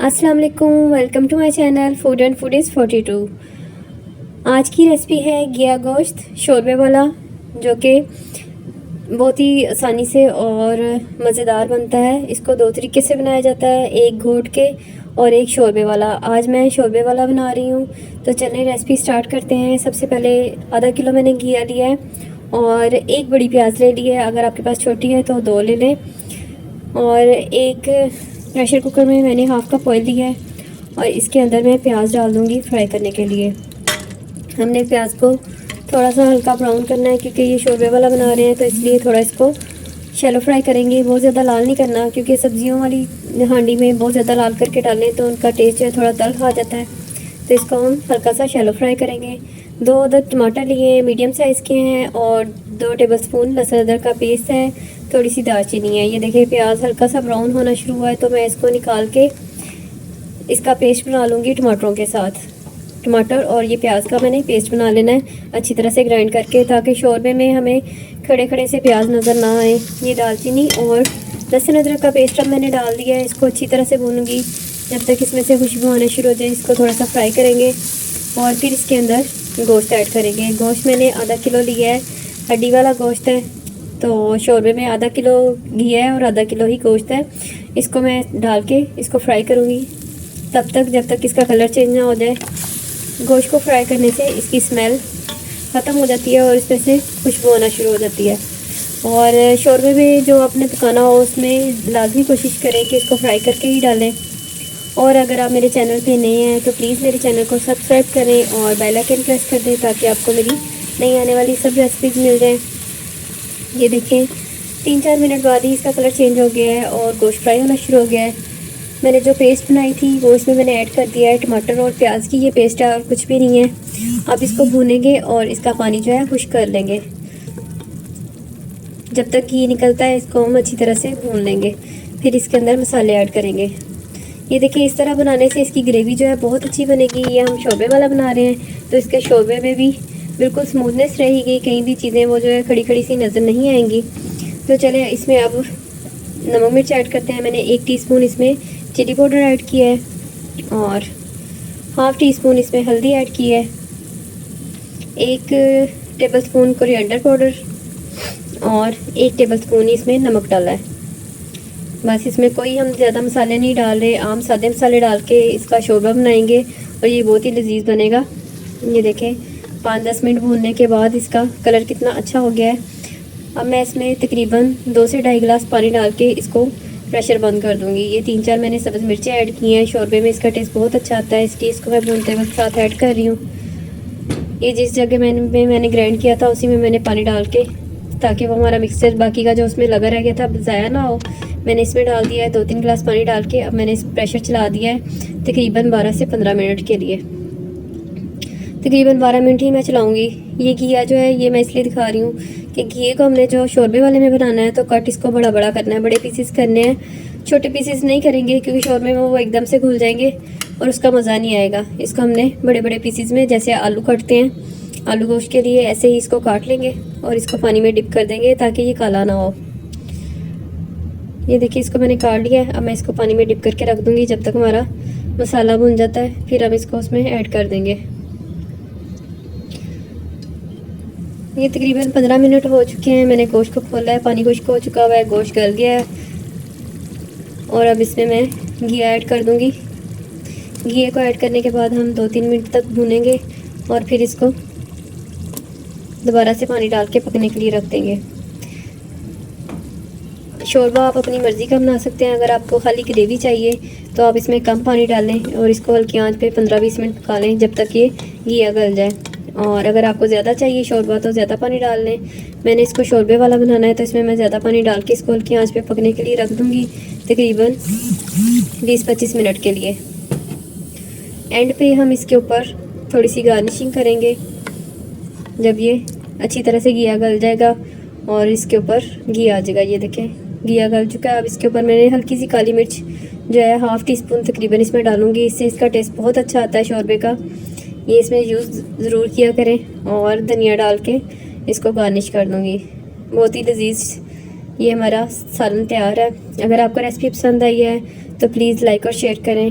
अस्सलाम वालेकुम, welcome to my channel food and foodies 42। आज की रेसिपी है घिया गोश्त शोरबे वाला, जो कि बहुत ही आसानी से और मज़ेदार बनता है। इसको दो तरीके से बनाया जाता है, एक घोट के और एक शोरबे वाला। आज मैं शोरबे वाला बना रही हूँ, तो चलिए रेसिपी स्टार्ट करते हैं। सबसे पहले आधा किलो मैंने घिया लिया है और एक बड़ी प्याज ले ली है। अगर आपके पास छोटी है तो दो ले लें। और एक प्रेशर कुकर में मैंने हाफ़ कप ऑयल लिया है और इसके अंदर मैं प्याज डाल दूँगी फ्राई करने के लिए। हमने प्याज को थोड़ा सा हल्का ब्राउन करना है, क्योंकि ये शोरबे वाला बना रहे हैं, तो इसलिए थोड़ा इसको शैलो फ्राई करेंगे। बहुत ज़्यादा लाल नहीं करना, क्योंकि सब्जियों वाली हांडी में बहुत ज़्यादा लाल करके डालें तो उनका टेस्ट जो है थोड़ा तल खा जाता है। तो इसको हम हल्का सा शैलो फ्राई करेंगे। 2 अदद टमाटर लिए मीडियम साइज़ के हैं और 2 टेबलस्पून लहसुन अदरक का पेस्ट है, थोड़ी सी दालचीनी है। ये देखिए प्याज हल्का सा ब्राउन होना शुरू हुआ है, तो मैं इसको निकाल के इसका पेस्ट बना लूँगी टमाटरों के साथ। टमाटर और ये प्याज का मैंने पेस्ट बना लेना है अच्छी तरह से ग्राइंड करके, ताकि शोरबे में हमें खड़े खड़े से प्याज नज़र ना आए। ये दालचीनी और लहसुन अदरक का पेस्ट अब मैंने डाल दिया है। इसको अच्छी तरह से भूनूंगी जब तक इसमें से खुशबू आना शुरू हो जाए। इसको थोड़ा सा फ्राई करेंगे और फिर इसके अंदर गोश्त ऐड करेंगे। गोश्त मैंने आधा किलो लिया है, हड्डी वाला गोश्त है। तो शोरबे में आधा किलो घी है और आधा किलो ही गोश्त है। इसको मैं डाल के इसको फ्राई करूँगी तब तक जब तक इसका कलर चेंज ना हो जाए। गोश्त को फ्राई करने से इसकी स्मेल ख़त्म हो जाती है और इसमें से खुशबू आना शुरू हो जाती है। और शोरबे में जो आपने पकाना हो उसमें लाजमी कोशिश करें कि इसको फ्राई करके ही डालें। और अगर आप मेरे चैनल पे नए हैं तो प्लीज़ मेरे चैनल को सब्सक्राइब करें और बेल आइकन प्रेस कर दें, ताकि आपको मेरी नई आने वाली सब रेसिपीज़ मिल जाएँ। ये देखें 3-4 मिनट बाद ही इसका कलर चेंज हो गया है और गोश्त फ्राई होना शुरू हो गया है। मैंने जो पेस्ट बनाई थी वो इसमें मैंने ऐड कर दिया है। टमाटर और प्याज की ये पेस्ट है और कुछ भी नहीं है। अब इसको भूनेंगे और इसका पानी जो है खुश्क कर लेंगे। जब तक घी निकलता है इसको हम अच्छी तरह से भून लेंगे, फिर इसके अंदर मसाले ऐड करेंगे। ये देखिए इस तरह बनाने से इसकी ग्रेवी जो है बहुत अच्छी बनेगी। ये हम शोरबे वाला बना रहे हैं, तो इसके शोरबे में भी बिल्कुल स्मूथनेस रहेगी, कहीं भी चीज़ें वो जो है खड़ी खड़ी सी नज़र नहीं आएंगी। तो चले इसमें अब नमक मिर्च ऐड करते हैं। मैंने 1 टीस्पून इसमें चिली पाउडर ऐड किया है और हाफ़ टी स्पून इसमें हल्दी ऐड की है, 1 टेबलस्पून कोरिएंडर पाउडर और 1 टेबलस्पून इसमें नमक डाला है। बस इसमें कोई हम ज़्यादा मसाले नहीं डाल रहे, आम सादे मसाले डाल के इसका शोरबा बनाएंगे और ये बहुत ही लजीज बनेगा। ये देखें 5-10 मिनट भूनने के बाद इसका कलर कितना अच्छा हो गया है। अब मैं इसमें तकरीबन 2 से 2.5 गिलास पानी डाल के इसको प्रेशर बंद कर दूँगी। ये 3-4 मैंने सब्ज़ मिर्चें ऐड की हैं। शोरबे में इसका टेस्ट बहुत अच्छा आता है, इसलिए इसको मैं भूनते वक्त साथ ऐड कर रही हूँ। ये जिस जगह मैंने ग्राइंड किया था उसी में मैंने पानी डाल के, ताकि वो हमारा मिक्सचर बाकी का जो उसमें लगा रह गया था ज़ाया ना हो, मैंने इसमें डाल दिया है 2-3 गिलास पानी डाल के। अब मैंने इस प्रेशर चला दिया है तकरीबन 12 से 15 मिनट के लिए। तकरीबन 12 मिनट ही मैं चलाऊँगी। ये घिया जो है ये मैं इसलिए दिखा रही हूँ कि घिए को हमने जो शोरबे वाले में बनाना है तो कट इसको बड़ा बड़ा करना है, बड़े पीसेस करने हैं। छोटे पीसेस नहीं करेंगे क्योंकि शोरबे में वो एकदम से घुल जाएंगे और उसका मज़ा नहीं आएगा। इसको हमने बड़े बड़े पीसेस में, जैसे आलू काटते हैं आलू गोश्त के लिए, ऐसे ही इसको काट लेंगे और इसको पानी में डिप कर देंगे ताकि ये काला ना हो। ये देखिए इसको मैंने काट लिया है। अब मैं इसको पानी में डिप करके रख दूँगी जब तक हमारा मसाला भुन जाता है, फिर हम इसको उसमें ऐड कर देंगे। ये तकरीबन 15 मिनट हो चुके हैं। मैंने गोश्त को खोला है, पानी खुश्क हो चुका हुआ है, गोश्त गल गया है। और अब इसमें मैं घी ऐड कर दूंगी। घी को ऐड करने के बाद हम 2-3 मिनट तक भूनेंगे और फिर इसको दोबारा से पानी डाल के पकने के लिए रख देंगे। शोरबा आप अपनी मर्ज़ी का बना सकते हैं। अगर आपको खाली ग्रेवी चाहिए तो आप इसमें कम पानी डालें और इसको हल्की आंच पे 15-20 मिनट पका लें जब तक ये घिया गल जाए। और अगर आपको ज़्यादा चाहिए शोरबा तो ज़्यादा पानी डाल लें। मैंने इसको शोरबे वाला बनाना है तो इसमें मैं ज़्यादा पानी डाल के इसको हल्की आंच पे पकने के लिए रख दूँगी तकरीबन 20-25 मिनट के लिए। एंड पे हम इसके ऊपर थोड़ी सी गार्निशिंग करेंगे जब ये अच्छी तरह से घिया गल जाएगा और इसके ऊपर घी आ जाएगा। ये देखें घिया गल चुका है। अब इसके ऊपर मैंने हल्की सी काली मिर्च जो है हाफ़ टी स्पून तकरीबन इसमें डालूँगी, इससे इसका टेस्ट बहुत अच्छा आता है शोरबे का। ये इसमें यूज़ ज़रूर किया करें और धनिया डाल के इसको गार्निश कर दूँगी। बहुत ही लजीज ये हमारा सालन तैयार है। अगर आपको रेसिपी पसंद आई है तो प्लीज़ लाइक और शेयर करें।